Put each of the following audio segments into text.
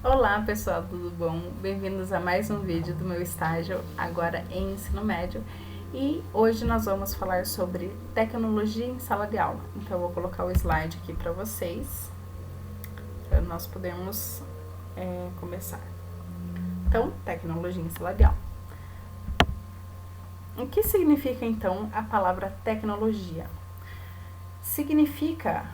Olá pessoal, tudo bom? Bem-vindos a mais um vídeo do meu estágio agora em ensino médio. E hoje nós vamos falar sobre tecnologia em sala de aula. Então eu vou colocar o slide aqui para vocês, para nós podermos começar. Então, tecnologia em sala de aula. O que significa então a palavra tecnologia? Significa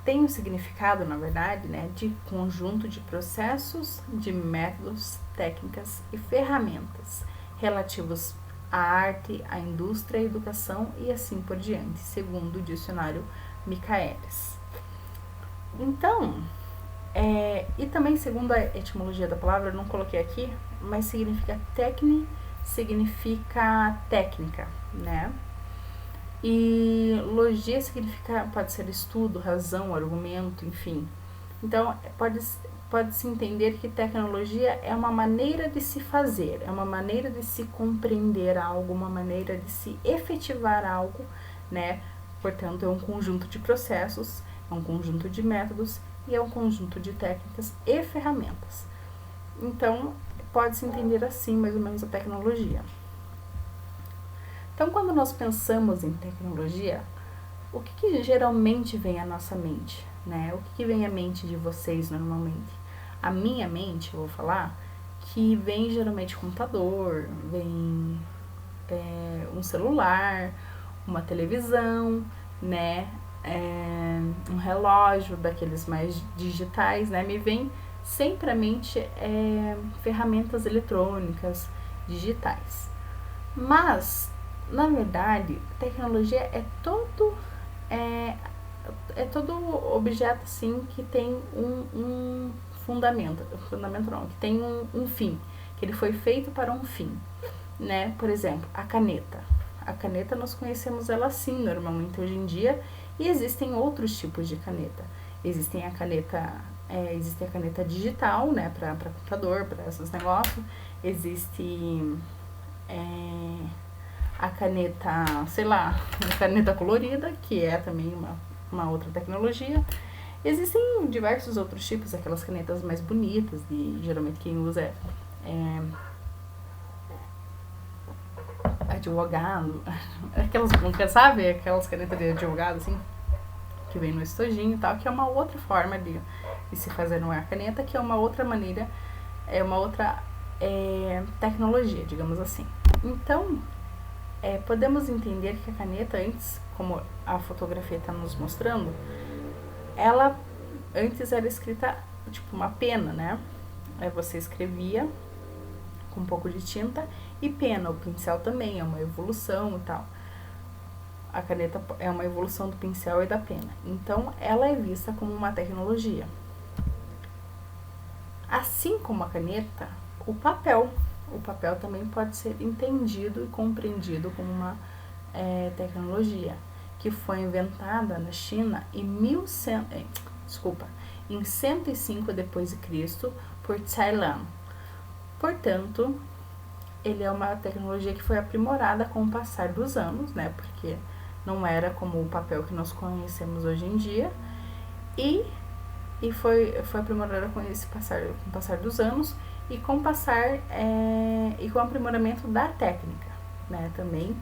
tem um significado, na verdade, de conjunto de processos, de métodos, técnicas e ferramentas relativos à arte, à indústria, à educação e assim por diante, segundo o dicionário Michaelis. Então, e também segundo a etimologia da palavra, eu não coloquei aqui, mas significa significa técnica, né? E logia significa, pode ser estudo, razão, argumento, enfim. Então, pode-se entender que tecnologia é uma maneira de se fazer, é uma maneira de se compreender algo, uma maneira de se efetivar algo, né? Portanto, é um conjunto de processos, é um conjunto de métodos e é um conjunto de técnicas e ferramentas. Então, pode-se entender assim, mais ou menos, a tecnologia. Então, quando nós pensamos em tecnologia, o que geralmente vem à nossa mente, né? O que vem à mente de vocês normalmente? A minha mente, eu vou falar, que vem geralmente computador, vem um celular, uma televisão, né? Um relógio daqueles mais digitais, né? Me vem sempre à mente ferramentas eletrônicas digitais. Mas na verdade, tecnologia é, é todo objeto assim que tem um fundamento não, que tem um fim, que ele foi feito para um fim, né? Por exemplo, a caneta. A caneta nós conhecemos ela assim normalmente hoje em dia, e existem outros tipos de caneta. Existe a caneta digital, né, para computador, para esses negócios. Existe a caneta, sei lá, a caneta colorida, que é também uma outra tecnologia. Existem diversos outros tipos, aquelas canetas mais bonitas, geralmente quem usa advogado, aquelas, sabe, aquelas canetas de advogado, assim, que vem no estojinho e tal, que é uma outra forma de se fazer uma caneta, que é uma outra maneira, é uma outra tecnologia, digamos assim. Então, podemos entender que a caneta antes, como a fotografia está nos mostrando, ela antes era escrita tipo uma pena, né? Aí você escrevia com um pouco de tinta e pena. O pincel também é uma evolução e tal. A caneta é uma evolução do pincel e da pena. Então, ela é vista como uma tecnologia. Assim como a caneta, o papel também pode ser entendido e compreendido como uma tecnologia que foi inventada na China em 105 depois de Cristo por Ceylan. Portanto, ele é uma tecnologia que foi aprimorada com o passar dos anos, né? Porque não era como o papel que nós conhecemos hoje em dia, e foi aprimorada com o passar dos anos e com o aprimoramento da técnica, né? Também,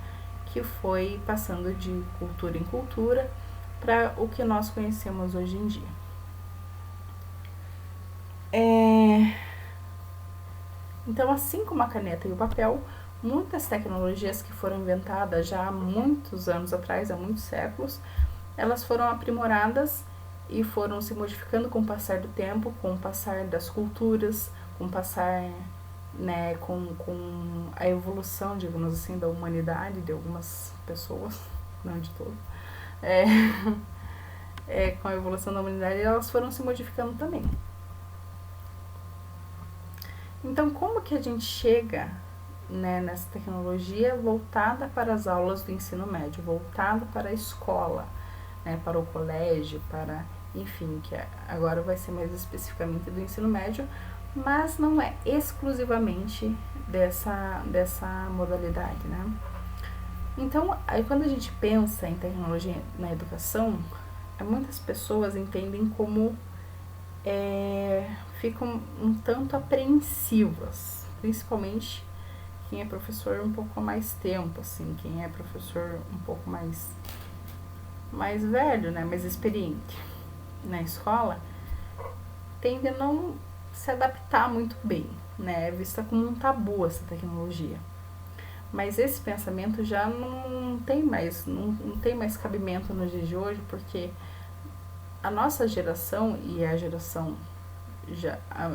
que foi passando de cultura em cultura para o que nós conhecemos hoje em dia. Então, assim como a caneta e o papel, muitas tecnologias que foram inventadas já há muitos anos atrás, há muitos séculos, elas foram aprimoradas e foram se modificando com o passar do tempo, com o passar das culturas, com o passar, né, com a evolução, digamos assim, da humanidade, de algumas pessoas, não de todos, com a evolução da humanidade, elas foram se modificando também. Então, como que a gente chega, né, nessa tecnologia voltada para as aulas do ensino médio, voltada para a escola, né, para o colégio, para, enfim, que agora vai ser mais especificamente do ensino médio, mas não é exclusivamente dessa modalidade, né? Então, aí quando a gente pensa em tecnologia na educação, muitas pessoas entendem como ficam um tanto apreensivas, principalmente quem é professor um pouco há mais tempo, assim, quem é professor um pouco mais velho, né, mais experiente na escola, tende a não se adaptar muito bem, né, é vista como um tabu essa tecnologia. Mas esse pensamento já não tem mais cabimento nos dias de hoje, porque a nossa geração e a geração,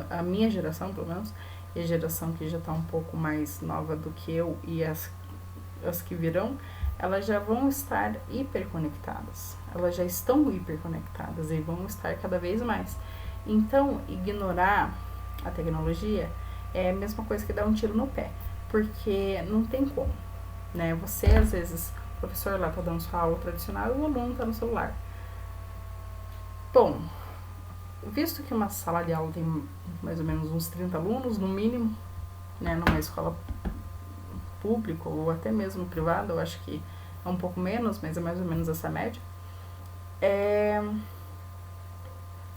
a minha geração pelo menos, e a geração que já está um pouco mais nova do que eu e as que virão, elas já vão estar hiperconectadas. Elas já estão hiperconectadas e vão estar cada vez mais. Então, ignorar a tecnologia é a mesma coisa que dar um tiro no pé, porque não tem como, né? Você, às vezes, o professor lá está dando sua aula tradicional e o aluno está no celular. Bom, visto que uma sala de aula tem mais ou menos uns 30 alunos, no mínimo, né, numa escola pública ou até mesmo privada, eu acho que é um pouco menos, mas é mais ou menos essa média,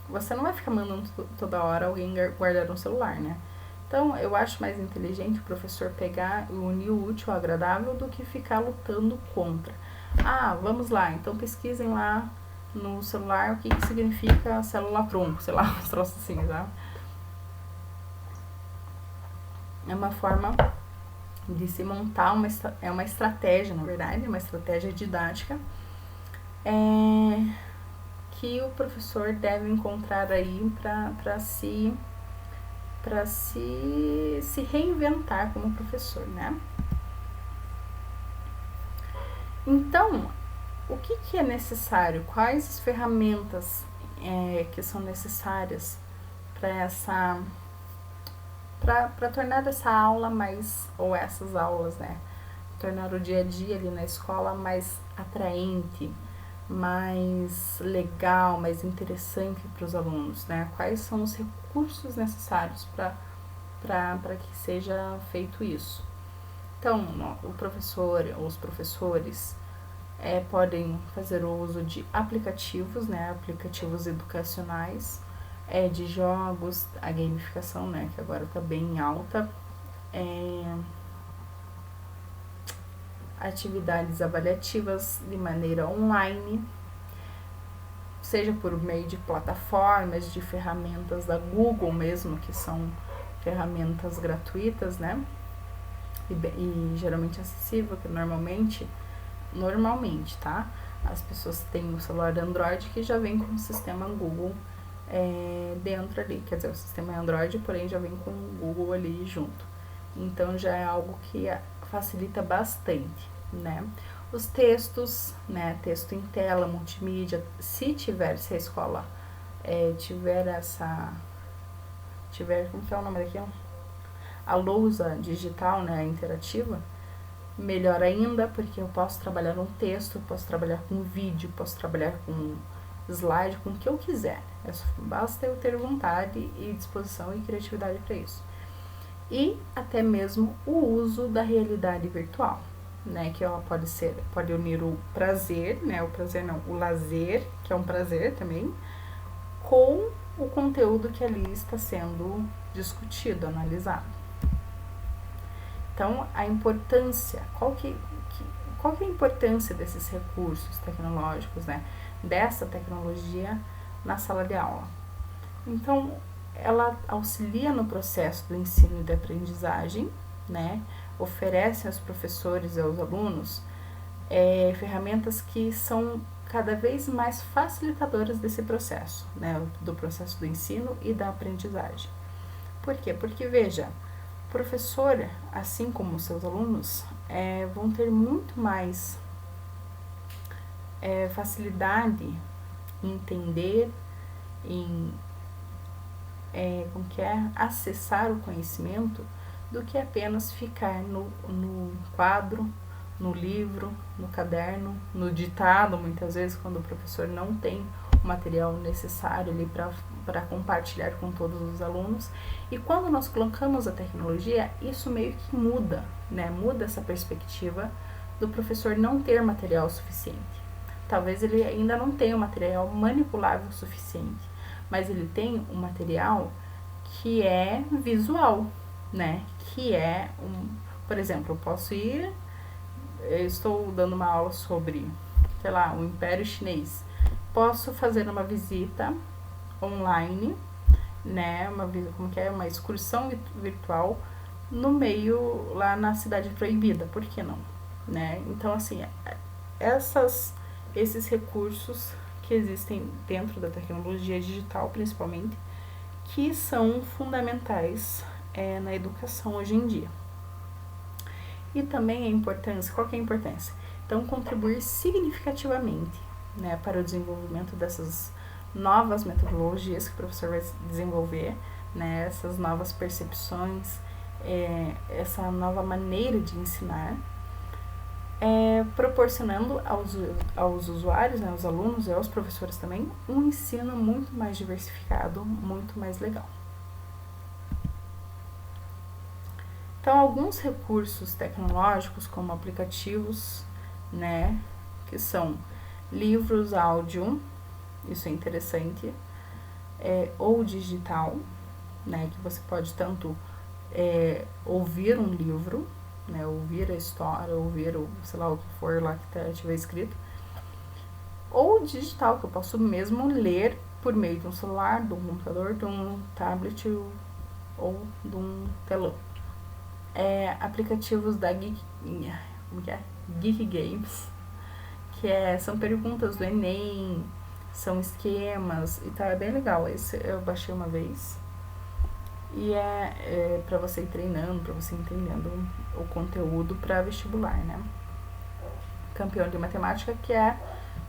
você não vai ficar mandando toda hora alguém guardar um celular, né? Então, eu acho mais inteligente o professor pegar e unir o útil ao agradável do que ficar lutando contra. Ah, vamos lá, então pesquisem lá no celular o que significa célula-tronco, sei lá, uns troços assim, tá? É uma forma de se montar, é uma estratégia, na verdade, uma estratégia didática que o professor deve encontrar aí para se reinventar como professor, né? Então, o que é necessário? Quais as ferramentas que são necessárias para tornar essa aula mais, ou essas aulas, né? Tornar o dia a dia ali na escola mais atraente, mais legal, mais interessante para os alunos, né? Quais são os recursos necessários para que seja feito isso? Então, o professor ou os professores podem fazer o uso de aplicativos, né? Aplicativos educacionais, de jogos, a gamificação, né? Que agora está bem alta. Atividades avaliativas de maneira online, seja por meio de plataformas, de ferramentas da Google mesmo, que são ferramentas gratuitas, né? E geralmente acessível, que normalmente, tá? As pessoas têm o celular Android que já vem com o sistema Google dentro ali, quer dizer, o sistema é Android, porém já vem com o Google ali junto. Então já é algo que facilita bastante, né? Os textos, né? Texto em tela, multimídia, se a escola tiver como que é o nome daquilo? A lousa digital, né? Interativa, melhor ainda, porque eu posso trabalhar um texto, posso trabalhar com vídeo, posso trabalhar com slide, com o que eu quiser. Basta eu ter vontade e disposição e criatividade para isso. E até mesmo o uso da realidade virtual, né, que ela pode unir o prazer, né, o lazer, que é um prazer também, com o conteúdo que ali está sendo discutido, analisado. Então, a importância, qual que é a importância desses recursos tecnológicos, né, dessa tecnologia na sala de aula? Então, ela auxilia no processo do ensino e da aprendizagem, né? Oferece aos professores e aos alunos ferramentas que são cada vez mais facilitadoras desse processo, né? Do processo do ensino e da aprendizagem. Por quê? Porque, veja, o professor, assim como os seus alunos, vão ter muito mais facilidade em entender, em acessar o conhecimento, do que apenas ficar no quadro, no livro, no caderno, no ditado, muitas vezes, quando o professor não tem o material necessário ali para compartilhar com todos os alunos. E quando nós colocamos a tecnologia, isso meio que muda, né? Muda essa perspectiva do professor não ter material suficiente. Talvez ele ainda não tenha o material manipulável suficiente, mas ele tem um material que é visual, né? Que é, por exemplo, eu estou dando uma aula sobre, sei lá, o Império Chinês. Posso fazer uma visita online, né? Uma excursão virtual no meio, lá na Cidade Proibida, por que não? Né? Então, assim, esses recursos que existem dentro da tecnologia digital, principalmente, que são fundamentais na educação hoje em dia. E também a importância, qual que é a importância? Então, contribuir significativamente, né, para o desenvolvimento dessas novas metodologias que o professor vai desenvolver, né, essas novas percepções, essa nova maneira de ensinar, proporcionando aos usuários, né, aos alunos e aos professores também, um ensino muito mais diversificado, muito mais legal. Então, alguns recursos tecnológicos, como aplicativos, né, que são livros, áudio, isso é interessante, ou digital, né, que você pode tanto ouvir um livro, né, ouvir a história, ouvir sei lá o que for lá que tiver escrito, ou digital, que eu posso mesmo ler por meio de um celular, de um computador, de um tablet ou de um telão. Aplicativos da Geek Games, que são perguntas do Enem, são esquemas e tal, é bem legal. Esse eu baixei uma vez e para você ir treinando, para você ir entendendo o conteúdo para vestibular, né? Campeão de Matemática, que é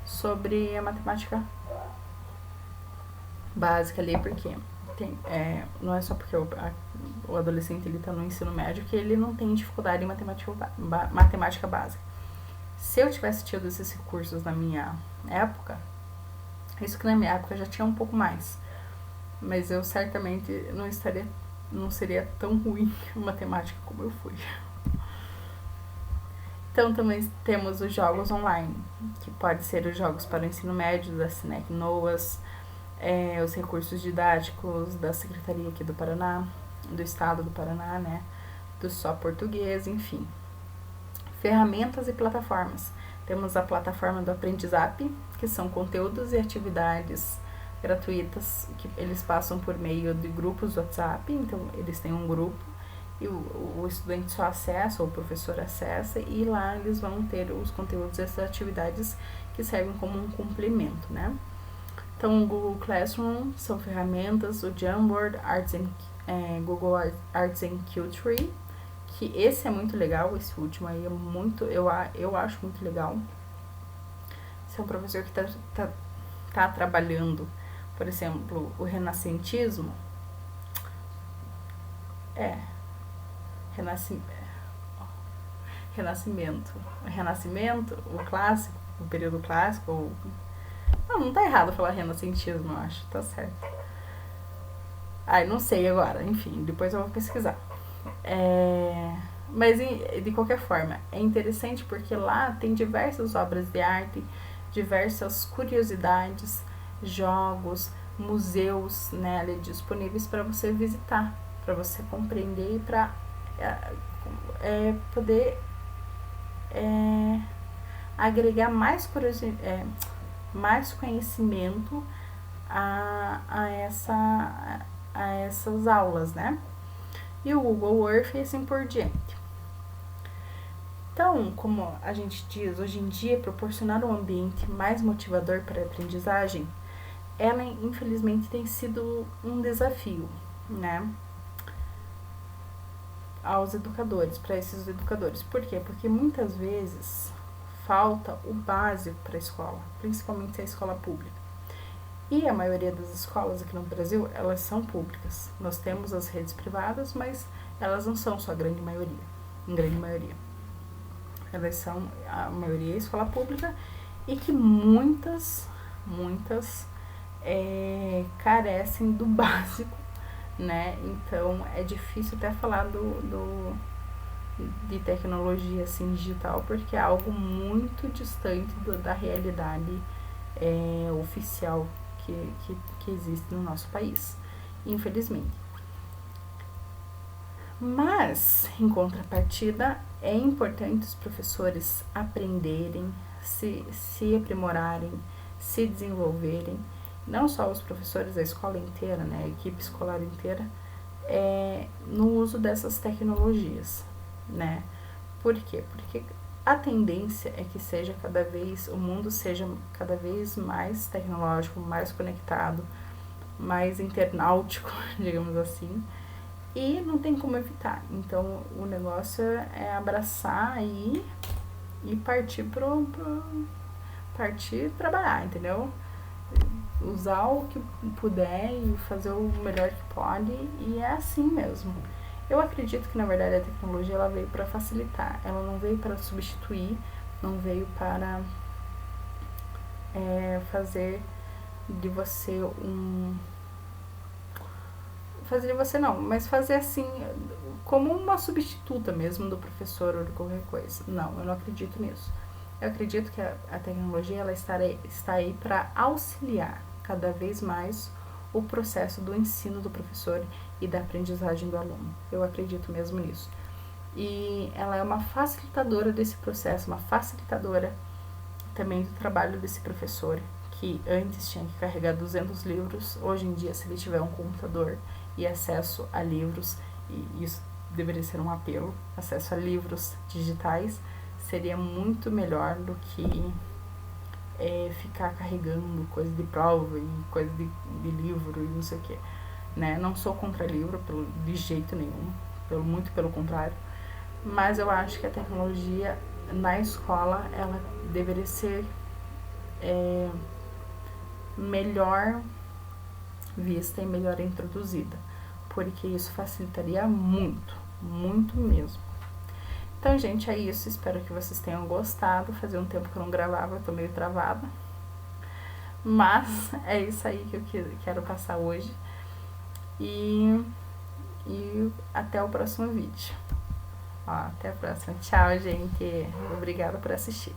sobre a matemática básica ali, porque não é só porque o adolescente ele está no ensino médio que ele não tem dificuldade em matemática básica. Se eu tivesse tido esses recursos na minha época, isso que na minha época já tinha um pouco mais, mas eu certamente não seria tão ruim em matemática como eu fui. Então também temos os jogos online, que pode ser os jogos para o ensino médio da SINEC Noas, os recursos didáticos da Secretaria aqui do Paraná, do Estado do Paraná, né, do Só Português, enfim. Ferramentas e plataformas. Temos a plataforma do Aprendizap, que são conteúdos e atividades gratuitas que eles passam por meio de grupos do WhatsApp. Então, eles têm um grupo e o estudante só acessa, ou o professor acessa, e lá eles vão ter os conteúdos e as atividades que servem como um complemento, né? Então, o Google Classroom são ferramentas, o Jamboard, Google Arts and Culture, que esse é muito legal, esse último aí é muito, eu acho muito legal. Se é um professor que tá trabalhando, por exemplo, o renascentismo, renascimento, o clássico, o período clássico, não tá errado falar renascentismo, eu acho, tá certo. Não sei agora, enfim, depois eu vou pesquisar. Mas de qualquer forma, é interessante porque lá tem diversas obras de arte, diversas curiosidades, jogos, museus, né, ali disponíveis para você visitar, para você compreender e para poder agregar mais conhecimento a essas aulas, né? E o Google Earth e assim por diante. Então, como a gente diz, hoje em dia, proporcionar um ambiente mais motivador para a aprendizagem, ela infelizmente tem sido um desafio, né? Aos educadores, para esses educadores. Por quê? Porque muitas vezes falta o básico para a escola, principalmente se é a escola pública. E a maioria das escolas aqui no Brasil, elas são públicas. Nós temos as redes privadas, mas elas não são só a grande maioria, em grande maioria. Elas são, a maioria é escola pública, e que muitas carecem do básico, né? Então é difícil até falar de tecnologia assim, digital, porque é algo muito distante da realidade oficial que existe no nosso país, infelizmente. Mas, em contrapartida, é importante os professores aprenderem, se aprimorarem, se desenvolverem, não só os professores, a escola inteira, né, a equipe escolar inteira, no uso dessas tecnologias, né? Por quê? Porque a tendência é que o mundo seja cada vez mais tecnológico, mais conectado, mais internautico, digamos assim, e não tem como evitar. Então, o negócio é abraçar e partir partir trabalhar, entendeu? Usar o que puder e fazer o melhor que pode, e é assim mesmo. Eu acredito que, na verdade, a tecnologia ela veio para facilitar, ela não veio para substituir, não veio para fazer de você fazer de você não, mas fazer assim, como uma substituta mesmo do professor ou de qualquer coisa. Não, eu não acredito nisso. Eu acredito que a tecnologia ela está aí para auxiliar cada vez mais o processo do ensino do professor e da aprendizagem do aluno. Eu acredito mesmo nisso. E ela é uma facilitadora desse processo, uma facilitadora também do trabalho desse professor, que antes tinha que carregar 200 livros, hoje em dia, se ele tiver um computador e acesso a livros, e isso deveria ser um apelo, acesso a livros digitais, seria muito melhor do que ficar carregando coisa de prova e coisa de livro e não sei o que, né? Não sou contra livro de jeito nenhum, muito pelo contrário, mas eu acho que a tecnologia na escola ela deveria ser melhor vista e melhor introduzida, porque isso facilitaria muito, muito mesmo. Então, gente, é isso. Espero que vocês tenham gostado. Fazia um tempo que eu não gravava, eu tô meio travada. Mas é isso aí que eu quero passar hoje. E até o próximo vídeo. Ó, até a próxima. Tchau, gente. Obrigada por assistir.